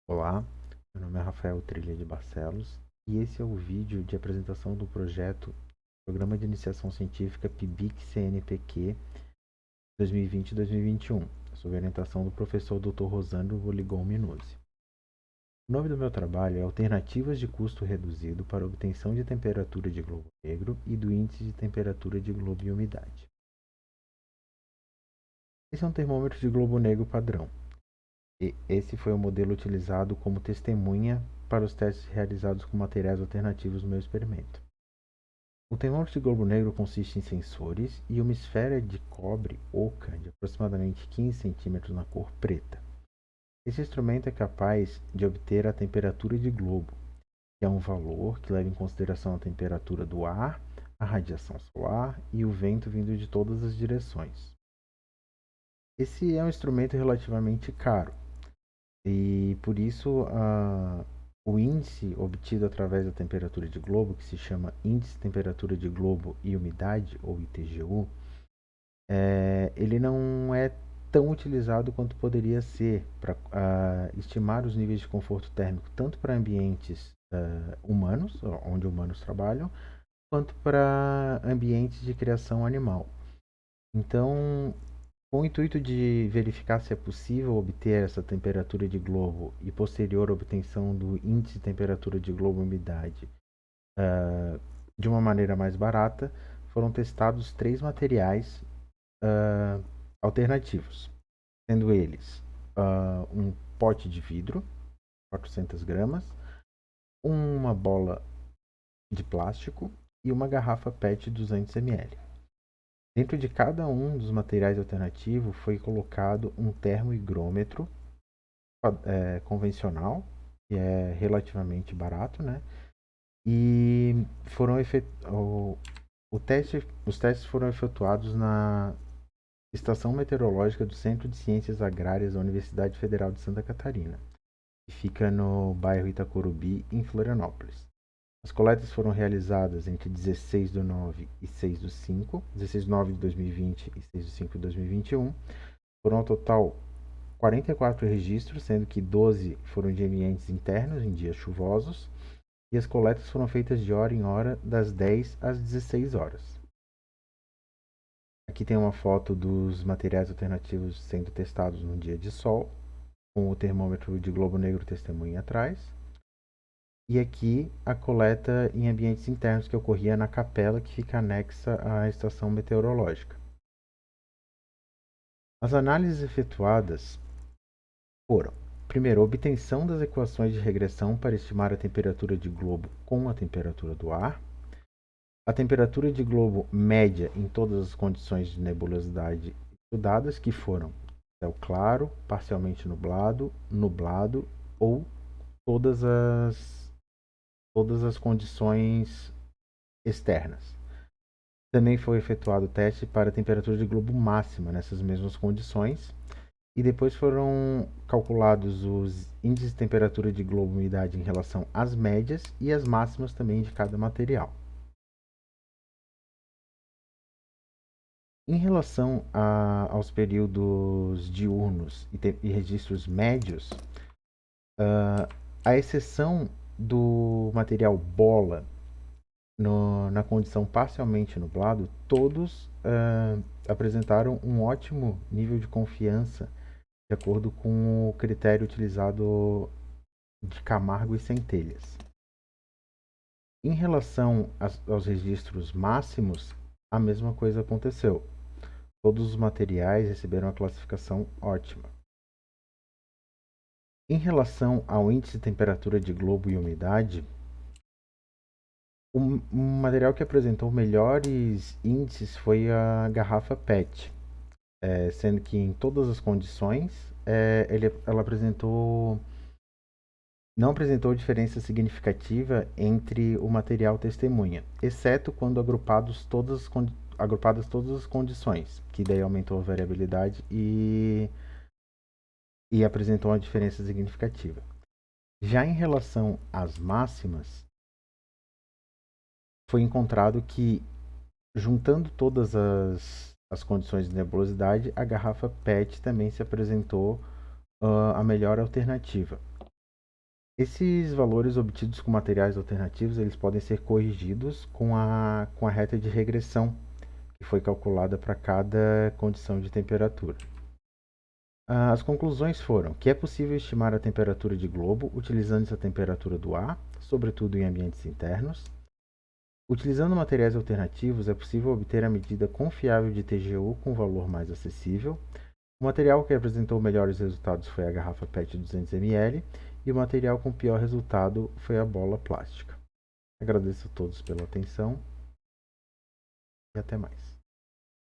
Olá, meu nome é Rafael Trilha de Barcelos e esse é o vídeo de apresentação do projeto Programa de Iniciação Científica PIBIC-CNPq 2020-2021, sob a orientação do professor Dr. Rosandro Boligon Minuzzi. O nome do meu trabalho é Alternativas de Custo Reduzido para Obtenção de Temperatura de Globo Negro e do Índice de Temperatura de Globo e Umidade. Esse é um termômetro de globo negro padrão. E esse foi o modelo utilizado como testemunha para os testes realizados com materiais alternativos no meu experimento. O termômetro de globo negro consiste em sensores e uma esfera de cobre oca de aproximadamente 15 centímetros na cor preta. Esse instrumento é capaz de obter a temperatura de globo, que é um valor que leva em consideração a temperatura do ar, a radiação solar e o vento vindo de todas as direções. Esse é um instrumento relativamente caro, e por isso o índice obtido através da temperatura de globo, que se chama Índice de Temperatura de Globo e Umidade, ou ITGU, ele não é tão utilizado quanto poderia ser para estimar os níveis de conforto térmico tanto para ambientes humanos, onde humanos trabalham, quanto para ambientes de criação animal. Então, com o intuito de verificar se é possível obter essa temperatura de globo e posterior obtenção do índice de temperatura de globo e umidade de uma maneira mais barata, foram testados 3 materiais alternativos, sendo eles um pote de vidro, 400 gramas, uma bola de plástico e uma garrafa PET 200 ml. Dentro de cada um dos materiais alternativos foi colocado um termohigrômetro convencional, que é relativamente barato, né? E foram os testes foram efetuados na Estação Meteorológica do Centro de Ciências Agrárias da Universidade Federal de Santa Catarina, que fica no bairro Itacorubi, em Florianópolis. As coletas foram realizadas entre 16/9 e 6/5, 16/9 de 2020 e 6/5 de 2021. Foram ao total 44 registros, sendo que 12 foram de ambientes internos em dias chuvosos, e as coletas foram feitas de hora em hora, das 10 às 16 horas. Aqui tem uma foto dos materiais alternativos sendo testados num dia de sol, com o termômetro de globo negro testemunha atrás. E aqui a coleta em ambientes internos que ocorria na capela que fica anexa à estação meteorológica. As análises efetuadas foram: primeiro, a obtenção das equações de regressão para estimar a temperatura de globo com a temperatura do ar, a temperatura de globo média em todas as condições de nebulosidade estudadas, que foram céu claro, parcialmente nublado, nublado ou todas as condições externas. Também foi efetuado o teste para a temperatura de globo máxima nessas mesmas condições, e depois foram calculados os índices de temperatura de globo e umidade em relação às médias e às máximas também de cada material. Em relação aos períodos diurnos e registros médios, a exceção do material bola na condição parcialmente nublado, todos apresentaram um ótimo nível de confiança, de acordo com o critério utilizado de Camargo e Centelhas. Em relação aos registros máximos, a mesma coisa aconteceu. Todos os materiais receberam a classificação ótima. Em relação ao índice de temperatura de globo e umidade, o material que apresentou melhores índices foi a garrafa PET, sendo que em todas as condições ela não apresentou diferença significativa entre o material testemunha, exceto quando agrupadas todas as condições, que daí aumentou a variabilidade e apresentou uma diferença significativa. Já em relação às máximas, foi encontrado que, juntando todas as condições de nebulosidade, a garrafa PET também se apresentou a melhor alternativa. Esses valores obtidos com materiais alternativos, eles podem ser corrigidos com a reta de regressão, que foi calculada para cada condição de temperatura. As conclusões foram que é possível estimar a temperatura de globo utilizando a temperatura do ar, sobretudo em ambientes internos. Utilizando materiais alternativos, é possível obter a medida confiável de TGU com valor mais acessível. O material que apresentou melhores resultados foi a garrafa PET 200 ml e o material com pior resultado foi a bola plástica. Agradeço a todos pela atenção e até mais.